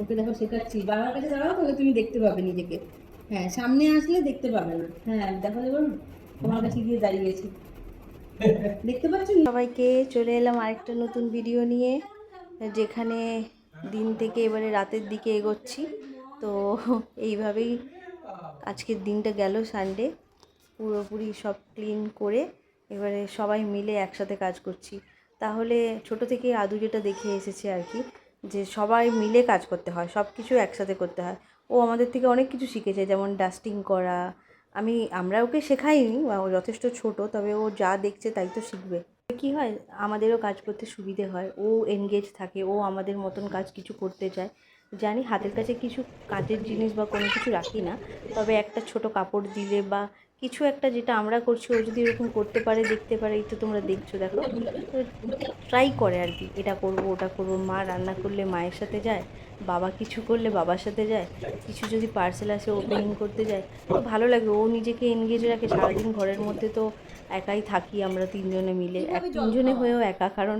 ওকে দেখো শেখাচ্ছি, বাবার কাছে দাঁড়াও তাহলে তুমি দেখতে পাবে নিজেকে। হ্যাঁ, সামনে আসলে দেখতে পাবে না। হ্যাঁ দেখো, দেখুন তোমার কাছে গিয়ে দাঁড়িয়েছি, দেখতে পাচ্ছ? সবাইকে চলে এলাম আরেকটা নতুন ভিডিও নিয়ে, যেখানে দিন থেকে এবারে রাতের দিকে এগোচ্ছি। তো এইভাবেই আজকের দিনটা গেল, সানডে পুরোপুরি সব ক্লিন করে এবারে সবাই মিলে একসাথে কাজ করছি। তাহলে ছোট থেকে আদু যেটা দেখে এসেছে আর কি, যে সবাই মিলে কাজ করতে হয়, সব কিছু একসাথে করতে হয়। ও আমাদের থেকে অনেক কিছু শিখেছে, যেমন ডাস্টিং করা। আমরা ওকে শেখাইনি, ও যথেষ্ট ছোট, তবে ও যা দেখছে তাই তো শিখবে। কি হয়, আমাদেরও কাজ করতে সুবিধে হয়, ও এনগেজ থাকে, ও আমাদের মতন কাজ কিছু করতে চায়। জানি হাতের কাছে কিছু কাজের জিনিস বা কোনো কিছু রাখি না, তবে একটা ছোট কাপড় দিলে বা কিছু একটা যেটা আমরা করছি ও যদি এরকম করতে পারে, দেখতে পারে, এই তো তোমরা দেখছো, দেখো তো ট্রাই করে আর কি, এটা করব ওটা করব। মা রান্না করলে মায়ের সাথে যায়, বাবা কিছু করলে বাবার সাথে যায়, কিছু যদি পার্সেল আসে ওপেনিং করতে যায়। তো ভালো লাগে, ও নিজেকে এনগেজ রাখে। সারাদিন ঘরের মধ্যে তো একাই থাকি আমরা তিনজনে মিলে, তিনজনে হয়েও একা, কারণ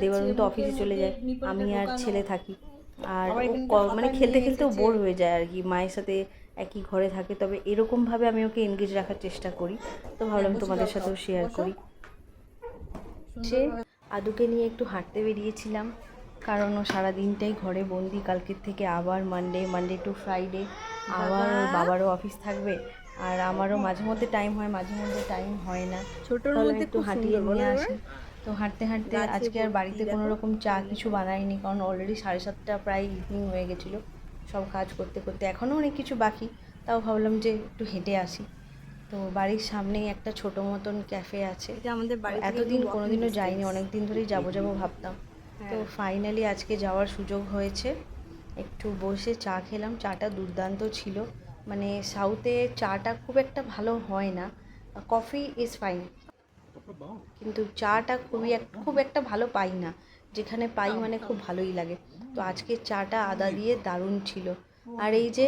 দেবারুন তো অফিসে চলে যায়, আমি আর ছেলে থাকি। আর ও মানে খেলতে খেলতেও বোর হয়ে যায় আর কি, মায়ের সাথে একই ঘরে থাকে। তবে এরকমভাবে আমি ওকে এনগেজ রাখার চেষ্টা করি, তো ভাবলাম তোমাদের সাথেও শেয়ার করি। সে আদুকে নিয়ে একটু হাঁটতে বেরিয়েছিলাম, কারণ ও সারাদিনটাই ঘরে বন্দি। কালকের থেকে আবার মানডে টু ফ্রাইডে আবার ওর বাবারও অফিস থাকবে, আর আমারও মাঝে মধ্যে টাইম হয়, মাঝে মধ্যে টাইম হয় না। তাহলে একটু হাঁটিয়ে নিয়ে আসি। তো হাঁটতে হাঁটতে আজকে আর বাড়িতে কোনো রকম চা কিছু বানাইনি, কারণ অলরেডি 7:30 প্রায় ইভিনিং হয়ে গেছিলো সব কাজ করতে করতে। এখনও অনেক কিছু বাকি, তাও ভাবলাম যে একটু হেঁটে আসি। তো বাড়ির সামনেই একটা ছোট মতন ক্যাফে আছে, এতদিন কোনোদিনও যাইনি, অনেক দিন ধরেই যাবো যাবো ভাবতাম। তো ফাইনালি আজকে যাওয়ার সুযোগ হয়েছে। একটু বসে চা খেলাম, চাটা দুর্দান্ত ছিল। মানে সাউথে চাটা খুব একটা ভালো হয় না, কফি ইজ ফাইন, কিন্তু চাটা খুব একটা ভালো পাই না। যেখানে পাই মানে খুব ভালোই লাগে। তো আজকে চাটা আদা দিয়ে দারুণ ছিল। আর এই যে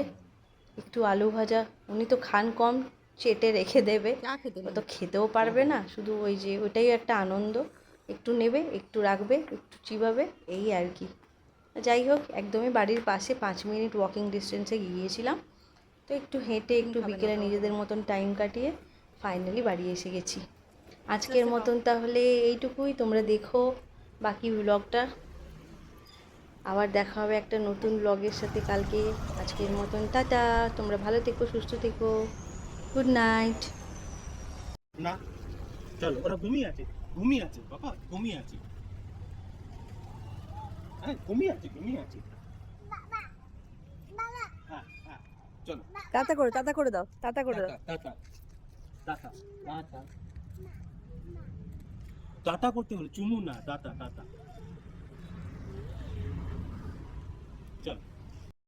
একটু আলু ভাজা, উনি তো খান কম, চেটে রেখে দেবে, ও তো খেতেও পারবে না, শুধু ওই যে ওইটাই একটা আনন্দ, একটু নেবে একটু রাখবে একটু চিবাবে, এই আর কি। যাই হোক, একদমই বাড়ির পাশে 5 মিনিট ওয়াকিং ডিস্টেন্সে গিয়েছিলাম। তো একটু হেঁটে একটু বিকেলে নিজেদের মতন টাইম কাটিয়ে ফাইনালি বাড়ি এসে গেছি। আজকের মতন তাহলে এইটুকুই, তোমরা দেখো বাকি ব্লগটা। আবার দেখা হবে একটা নতুন ব্লগের সাথে কালকে। আজকের মতন টাটা, তোমরা ভালো থেকো, সুস্থ থেকো, গুড নাইট। না, চলো, ওরা ঘুমিয়ে আছে, ঘুমিয়ে আছে বাবা, ঘুমিয়ে আছে। হ্যাঁ, ঘুমিয়ে আছে, ঘুমিয়ে আছে। হ্যাঁ হ্যাঁ, চলো। টাটা করে, টাটা করে দাও, টাটা করে দাও। Tata tata tata tata. Tata করতে হলো, চুমু না, টাটা টাটা। চলো।